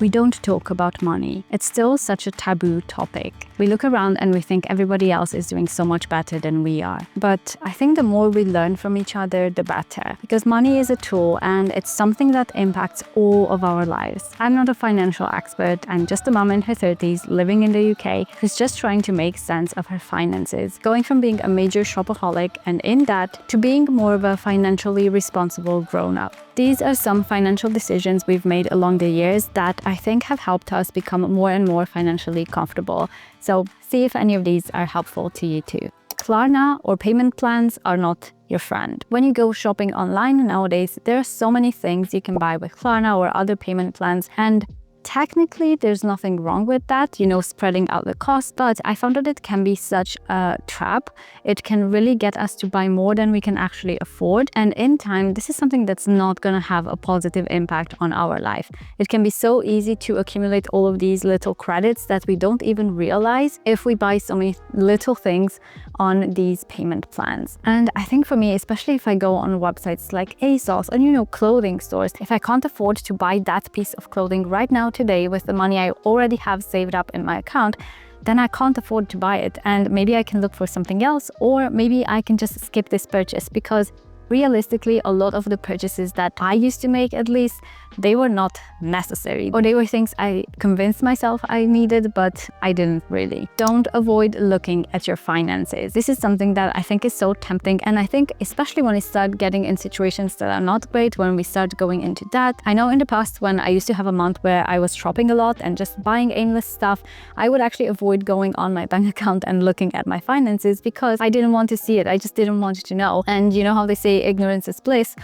We don't talk about money. It's still such a taboo topic. We look around and we think everybody else is doing so much better than we are. But I think the more we learn from each other, the better. Because money is a tool and it's something that impacts all of our lives. I'm not a financial expert. I'm just a mom in her 30s living in the UK who's just trying to make sense of her finances. Going from being a major shopaholic and in debt to being more of a financially responsible grown-up. These are some financial decisions we've made along the years that I think have helped us become more and more financially comfortable. So see if any of these are helpful to you too. Klarna or payment plans are not your friend. When you go shopping online nowadays, there are so many things you can buy with Klarna or other payment plans, and technically, there's nothing wrong with that, spreading out the cost, but I found that it can be such a trap. It can really get us to buy more than we can actually afford. And in time, this is something that's not going to have a positive impact on our life. It can be so easy to accumulate all of these little credits that we don't even realize if we buy so many little things on these payment plans. And I think for me, especially if I go on websites like ASOS and, clothing stores, if I can't afford to buy that piece of clothing right now today with the money I already have saved up in my account, then I can't afford to buy it. And maybe I can look for something else, or maybe I can just skip this purchase, because realistically, a lot of the purchases that I used to make, at least, they were not necessary, or they were things I convinced myself I needed, but I didn't really. Don't avoid looking at your finances. This is something that I think is so tempting, and I think especially when we start getting in situations that are not great, when we start going into debt. I know in the past, when I used to have a month where I was shopping a lot and just buying aimless stuff, I would actually avoid going on my bank account and looking at my finances because I didn't want to see it. I just didn't want to know. And you know how they say ignorance is bliss?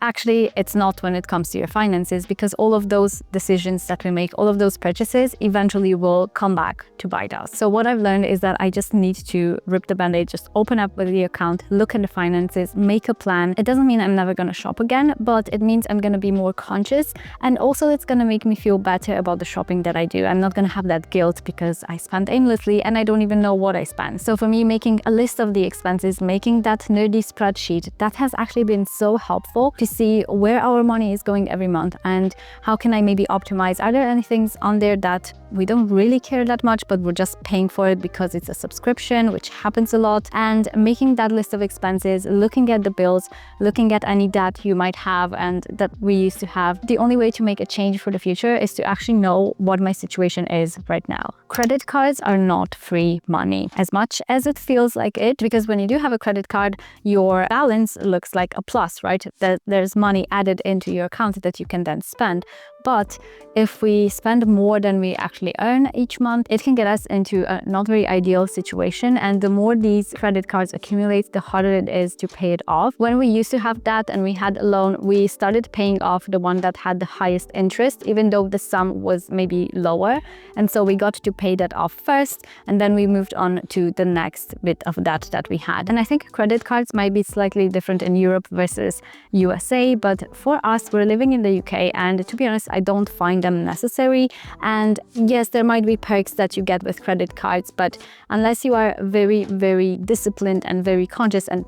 Actually, it's not when it comes to your finances, because all of those decisions that we make, all of those purchases eventually will come back to bite us. So what I've learned is that I just need to rip the band-aid, just open up with the account, look at the finances, make a plan. It doesn't mean I'm never going to shop again, but it means I'm going to be more conscious. And also it's going to make me feel better about the shopping that I do. I'm not going to have that guilt because I spent aimlessly and I don't even know what I spent. So for me, making a list of the expenses, making that nerdy spreadsheet, that has actually been so helpful to see where our money is going every month and how can I maybe optimize. Are there any things on there that we don't really care that much, but we're just paying for it because it's a subscription, which happens a lot? And making that list of expenses, looking at the bills, looking at any debt you might have and that we used to have. The only way to make a change for the future is to actually know what my situation is right now. Credit cards are not free money, as much as it feels like it, because when you do have a credit card, your balance looks like a plus, right? There's money added into your account that you can then spend. But if we spend more than we actually earn each month, it can get us into a not very ideal situation. And the more these credit cards accumulate, the harder it is to pay it off. When we used to have that and we had a loan, we started paying off the one that had the highest interest, even though the sum was maybe lower. And so we got to pay that off first, and then we moved on to the next bit of debt that we had. And I think credit cards might be slightly different in Europe versus USA, but for us, we're living in the UK, and to be honest, I don't find them necessary. And yes, there might be perks that you get with credit cards, but unless you are very, very disciplined and very conscious and,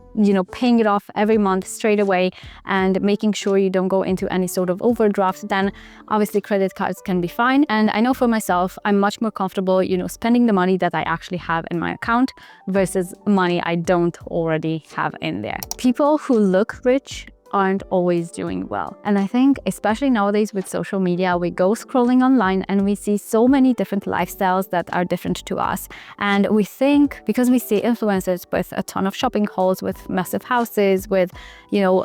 paying it off every month straight away and making sure you don't go into any sort of overdraft, then obviously credit cards can be fine. And I know for myself, I'm much more comfortable, spending the money that I actually have in my account versus money I don't already have in there. People who look rich aren't always doing well. And I think especially nowadays with social media, we go scrolling online and we see so many different lifestyles that are different to us. And we think, because we see influencers with a ton of shopping hauls, with massive houses, with,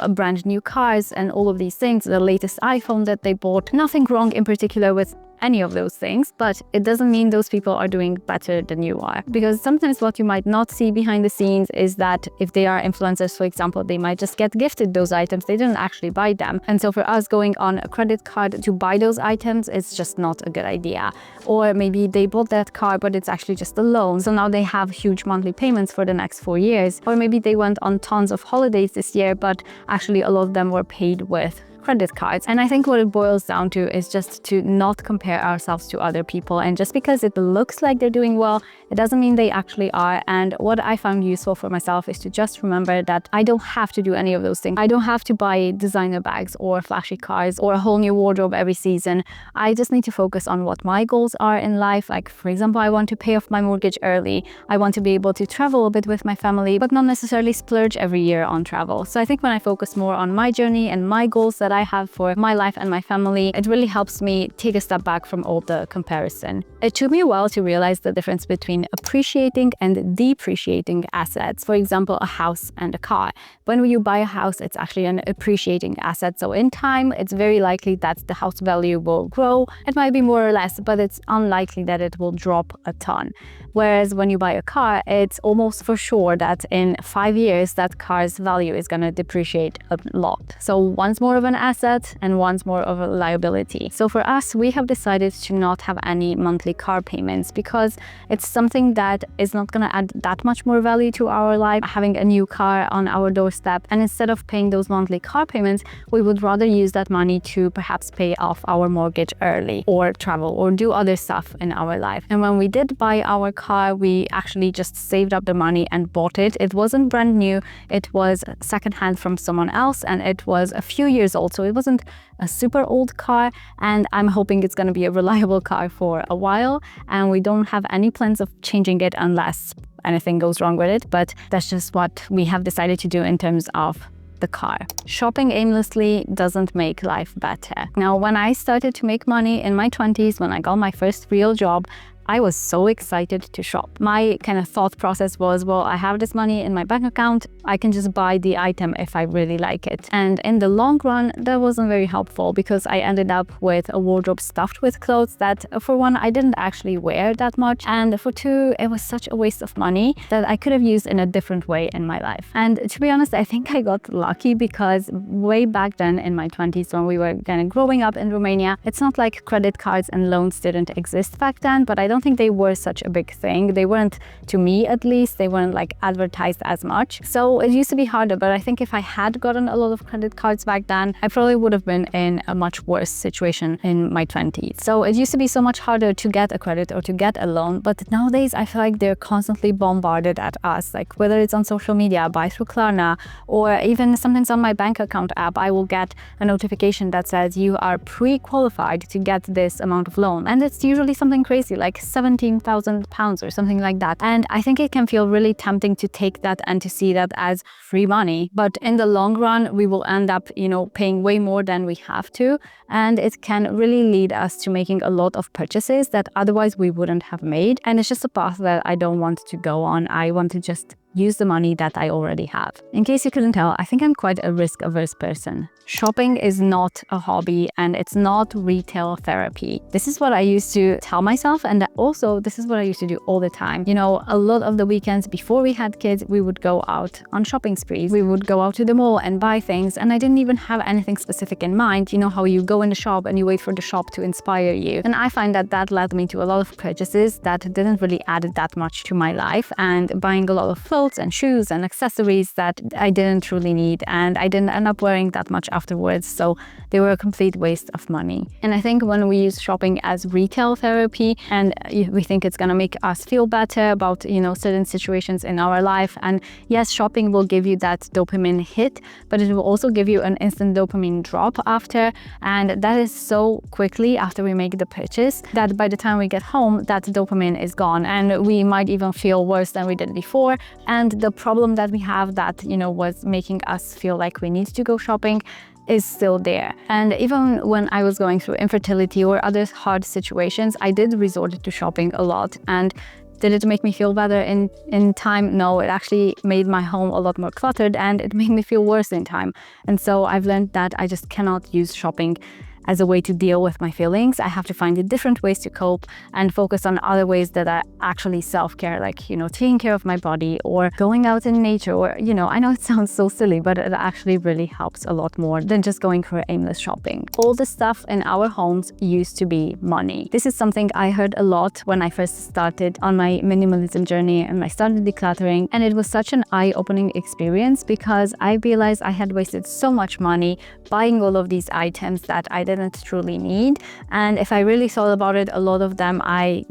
brand new cars and all of these things, the latest iPhone that they bought, nothing wrong in particular with any of those things, but it doesn't mean those people are doing better than you are. Because sometimes what you might not see behind the scenes is that if they are influencers, for example, they might just get gifted those items. They didn't actually buy them. And so for us, going on a credit card to buy those items, it's just not a good idea. Or maybe they bought that car, but it's actually just a loan. So now they have huge monthly payments for the next 4 years. Or maybe they went on tons of holidays this year, but actually a lot of them were paid with credit cards. And I think what it boils down to is just to not compare ourselves to other people. And just because it looks like they're doing well, it doesn't mean they actually are. And what I found useful for myself is to just remember that I don't have to do any of those things. I don't have to buy designer bags or flashy cars or a whole new wardrobe every season. I just need to focus on what my goals are in life. Like, for example, I want to pay off my mortgage early. I want to be able to travel a bit with my family, but not necessarily splurge every year on travel. So I think when I focus more on my journey and my goals that I have for my life and my family, it really helps me take a step back from all the comparison. It took me a while to realize the difference between appreciating and depreciating assets. For example, a house and a car. When you buy a house, it's actually an appreciating asset. So in time, it's very likely that the house value will grow. It might be more or less, but it's unlikely that it will drop a ton. Whereas when you buy a car, it's almost for sure that in 5 years, that car's value is going to depreciate a lot. So one's more of an asset and one's more of a liability. So for us, we have decided to not have any monthly car payments because it's something that is not going to add that much more value to our life, having a new car on our doorstep. And instead of paying those monthly car payments, we would rather use that money to perhaps pay off our mortgage early or travel or do other stuff in our life. And when we did buy our car, we actually just saved up the money and bought it. It wasn't brand new. It was secondhand from someone else, and it was a few years old. So it wasn't a super old car, and I'm hoping it's going to be a reliable car for a while. And we don't have any plans of changing it unless anything goes wrong with it. But that's just what we have decided to do in terms of the car. Shopping aimlessly doesn't make life better. Now, when I started to make money in my 20s, when I got my first real job, I was so excited to shop. My kind of thought process was, well, I have this money in my bank account. I can just buy the item if I really like it. And in the long run, that wasn't very helpful because I ended up with a wardrobe stuffed with clothes that, for one, I didn't actually wear that much. And for two, it was such a waste of money that I could have used in a different way in my life. And to be honest, I think I got lucky because way back then in my 20s, when we were kind of growing up in Romania, it's not like credit cards and loans didn't exist back then, but I don't think they were such a big thing. They weren't, to me at least, they weren't like advertised as much. So it used to be harder, but I think if I had gotten a lot of credit cards back then, I probably would have been in a much worse situation in my 20s. So it used to be so much harder to get a credit or to get a loan, but nowadays I feel like they're constantly bombarded at us, like whether it's on social media, buy through Klarna, or even sometimes on my bank account app, I will get a notification that says you are pre-qualified to get this amount of loan. And it's usually something crazy, like £17,000 or something like that. And I think it can feel really tempting to take that and to see that as free money. But in the long run, we will end up, paying way more than we have to. And it can really lead us to making a lot of purchases that otherwise we wouldn't have made. And it's just a path that I don't want to go on. I want to just use the money that I already have. In case you couldn't tell, I think I'm quite a risk-averse person. Shopping is not a hobby and it's not retail therapy. This is what I used to tell myself, and also this is what I used to do all the time. A lot of the weekends before we had kids, we would go out on shopping sprees. We would go out to the mall and buy things, and I didn't even have anything specific in mind. You know how you go in the shop and you wait for the shop to inspire you. And I find that led me to a lot of purchases that didn't really add that much to my life, and buying a lot of clothes and shoes and accessories that I didn't truly need, and I didn't end up wearing that much afterwards, so they were a complete waste of money. And I think when we use shopping as retail therapy and we think it's gonna make us feel better about certain situations in our life, and yes, shopping will give you that dopamine hit, but it will also give you an instant dopamine drop after, and that is so quickly after we make the purchase that by the time we get home, that dopamine is gone, and we might even feel worse than we did before. And the problem that we have that was making us feel like we need to go shopping is still there. And even when I was going through infertility or other hard situations, I did resort to shopping a lot. And did it make me feel better in time? No, it actually made my home a lot more cluttered, and it made me feel worse in time. And so I've learned that I just cannot use shopping as a way to deal with my feelings. I have to find different ways to cope and focus on other ways that are actually self-care, like, taking care of my body or going out in nature, or, I know it sounds so silly, but it actually really helps a lot more than just going for aimless shopping. All the stuff in our homes used to be money. This is something I heard a lot when I first started on my minimalism journey and I started decluttering, and it was such an eye-opening experience because I realized I had wasted so much money buying all of these items that I didn't truly need. And if I really thought about it, a lot of them I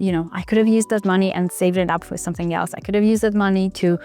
could have used that money and saved it up for something else. I could have used that money to,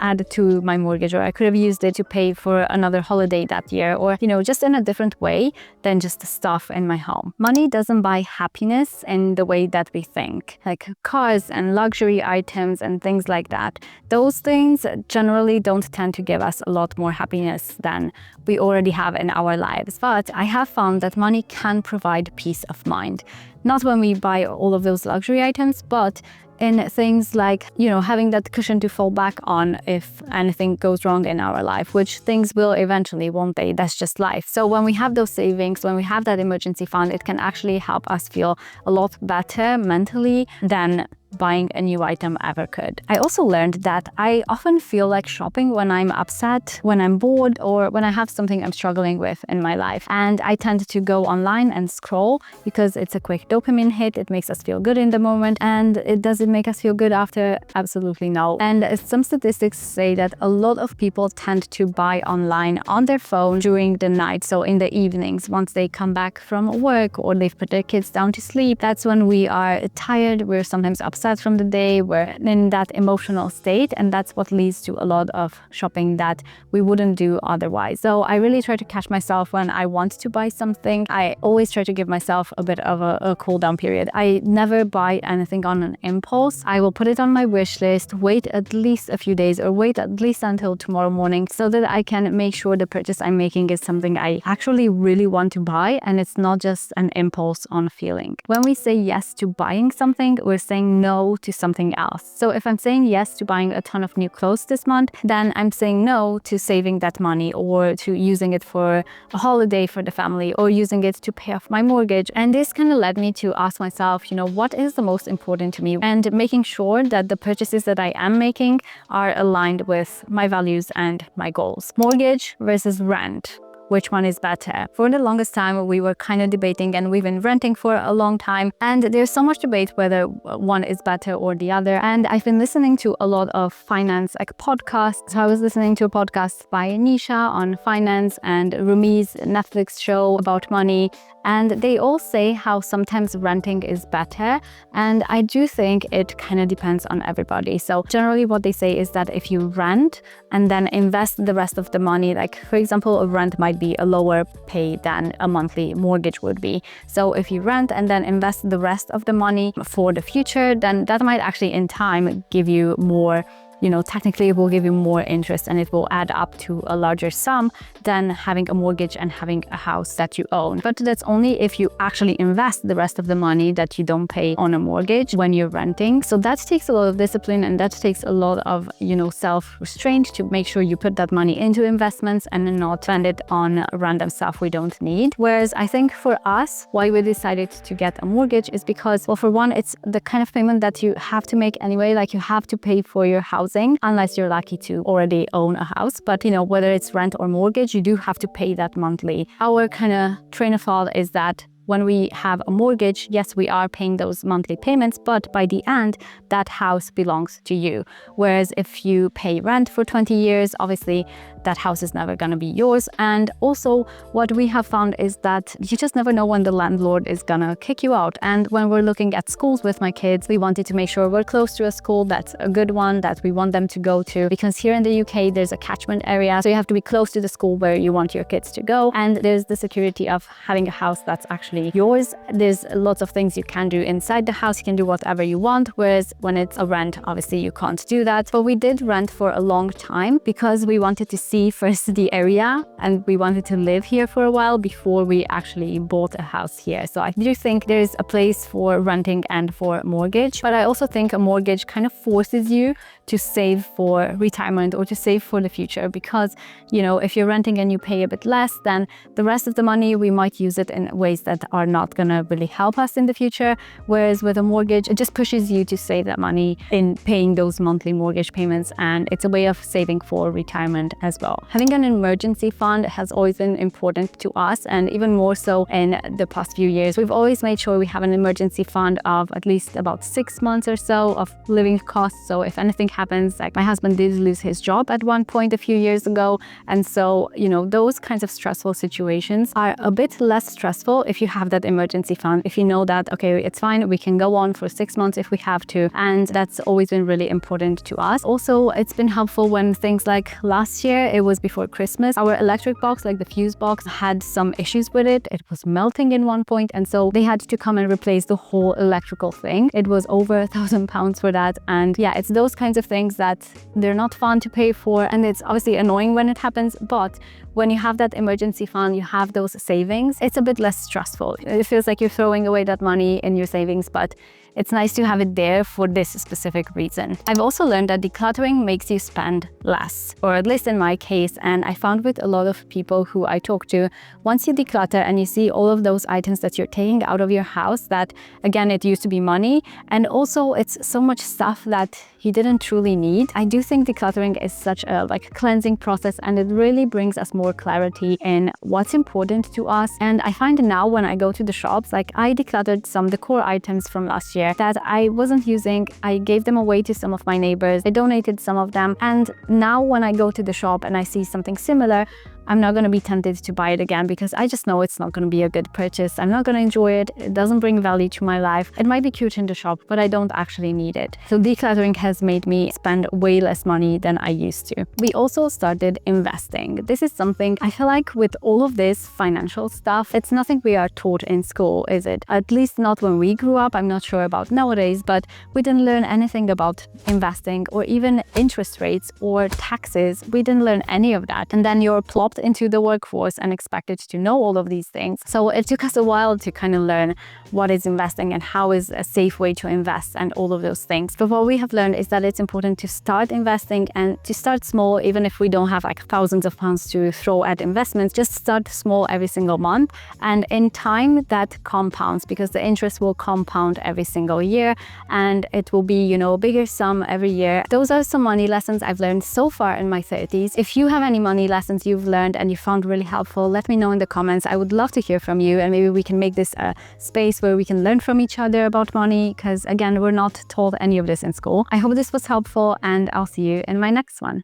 add to my mortgage, or I could have used it to pay for another holiday that year, or, just in a different way than just the stuff in my home. Money doesn't buy happiness in the way that we think, like cars and luxury items and things like that. Those things generally don't tend to give us a lot more happiness than we already have in our lives. But I have found that money can provide peace of mind. Not when we buy all of those luxury items, but in things like, having that cushion to fall back on if anything goes wrong in our life, which things will eventually, won't they? That's just life. So when we have those savings, when we have that emergency fund, it can actually help us feel a lot better mentally than buying a new item ever could. I also learned that I often feel like shopping when I'm upset, when I'm bored, or when I have something I'm struggling with in my life. And I tend to go online and scroll because it's a quick dopamine hit. It makes us feel good in the moment. And does it make us feel good after? Absolutely no. And some statistics say that a lot of people tend to buy online on their phone during the night. So in the evenings, once they come back from work or they've put their kids down to sleep, that's when we are tired. We're sometimes upset from the day, we're in that emotional state, and that's what leads to a lot of shopping that we wouldn't do otherwise. So I really try to catch myself when I want to buy something. I always try to give myself a bit of a cool down period. I never buy anything on an impulse. I will put it on my wish list, wait at least a few days, or wait at least until tomorrow morning so that I can make sure the purchase I'm making is something I actually really want to buy and it's not just an impulse on feeling. When we say yes to buying something, we're saying no to something else. So if I'm saying yes to buying a ton of new clothes this month, then I'm saying no to saving that money or to using it for a holiday for the family or using it to pay off my mortgage. And this kind of led me to ask myself, what is the most important to me, and making sure that the purchases that I am making are aligned with my values and my goals. Mortgage versus rent. Which one is better? For the longest time, we were kind of debating, and we've been renting for a long time. And there's so much debate whether one is better or the other. And I've been listening to a lot of finance podcasts. So I was listening to a podcast by Nisha on finance and Rumi's Netflix show about money. And they all say how sometimes renting is better. And I do think it kind of depends on everybody. So generally what they say is that if you rent and then invest the rest of the money, like for example, a rent might be a lower pay than a monthly mortgage would be. So if you rent and then invest the rest of the money for the future, then that might actually in time give you more, technically it will give you more interest and it will add up to a larger sum than having a mortgage and having a house that you own. But that's only if you actually invest the rest of the money that you don't pay on a mortgage when you're renting. So that takes a lot of discipline, and that takes a lot of, self-restraint to make sure you put that money into investments and not spend it on random stuff we don't need. Whereas I think for us, why we decided to get a mortgage is because, well, for one, it's the kind of payment that you have to make anyway. Like you have to pay for your housing unless you're lucky to already own a house. But whether it's rent or mortgage, you do have to pay that monthly. Our kind of train of thought is that when we have a mortgage, yes, we are paying those monthly payments, but by the end, that house belongs to you. Whereas if you pay rent for 20 years, obviously that house is never going to be yours. And also what we have found is that you just never know when the landlord is going to kick you out. And when we're looking at schools with my kids, we wanted to make sure we're close to a school that's a good one that we want them to go to, because here in the UK, there's a catchment area. So you have to be close to the school where you want your kids to go. And there's the security of having a house that's actually yours. There's lots of things you can do inside the house. You can do whatever you want, whereas when it's a rent, obviously you can't do that. But we did rent for a long time because we wanted to see see first the area, and we wanted to live here for a while before we actually bought a house here. So I do think there's a place for renting and for mortgage, but I also think a mortgage kind of forces you to save for retirement or to save for the future, because, you know, if you're renting and you pay a bit less, then the rest of the money we might use it in ways that are not gonna really help us in the future. Whereas with a mortgage, it just pushes you to save that money in paying those monthly mortgage payments, and it's a way of saving for retirement as well. Having an emergency fund has always been important to us, and even more so in the past few years. We've always made sure we have an emergency fund of at least about 6 months or so of living costs. So if anything happens, like my husband did lose his job at one point a few years ago, and so, you know, those kinds of stressful situations are a bit less stressful if you have that emergency fund, if you know that, okay, it's fine, we can go on for 6 months if we have to, and that's always been really important to us. Also, it's been helpful when things like last year, it was before Christmas, our electric box, like the fuse box, had some issues with it. It was melting in one point, and so they had to come and replace the whole electrical thing. It was over £1,000 for that, and yeah, it's those kinds of things that they're not fun to pay for, and it's obviously annoying when it happens, but when you have that emergency fund, you have those savings, it's a bit less stressful. It feels like you're throwing away that money in your savings, but it's nice to have it there for this specific reason. I've also learned that decluttering makes you spend less, or at least in my case, and I found with a lot of people who I talk to, once you declutter and you see all of those items that you're taking out of your house, that again, it used to be money, and also it's so much stuff that you didn't truly need. I do think decluttering is such a cleansing process, and it really brings us more clarity in what's important to us. And I find now when I go to the shops, like I decluttered some decor items from last year that I wasn't using. I gave them away to some of my neighbors. I donated some of them. And now when I go to the shop and I see something similar, I'm not going to be tempted to buy it again, because I just know it's not going to be a good purchase. I'm not going to enjoy it. It doesn't bring value to my life. It might be cute in the shop, but I don't actually need it. So decluttering has made me spend way less money than I used to. We also started investing. This is something I feel like with all of this financial stuff, it's nothing we are taught in school, is it? At least not when we grew up. I'm not sure about nowadays, but we didn't learn anything about investing or even interest rates or taxes. We didn't learn any of that. And then you're plopped into the workforce and expected to know all of these things. So it took us a while to kind of learn what is investing and how is a safe way to invest and all of those things. But what we have learned is that it's important to start investing and to start small, even if we don't have like thousands of pounds to throw at investments. Just start small every single month, and in time that compounds, because the interest will compound every single year, and it will be, you know, a bigger sum every year. Those are some money lessons I've learned so far in my 30s. If you have any money lessons you've learned and you found really helpful, let me know in the comments. I would love to hear from you, and maybe we can make this a space where we can learn from each other about money, because again, we're not told any of this in school. I hope this was helpful, and I'll see you in my next one.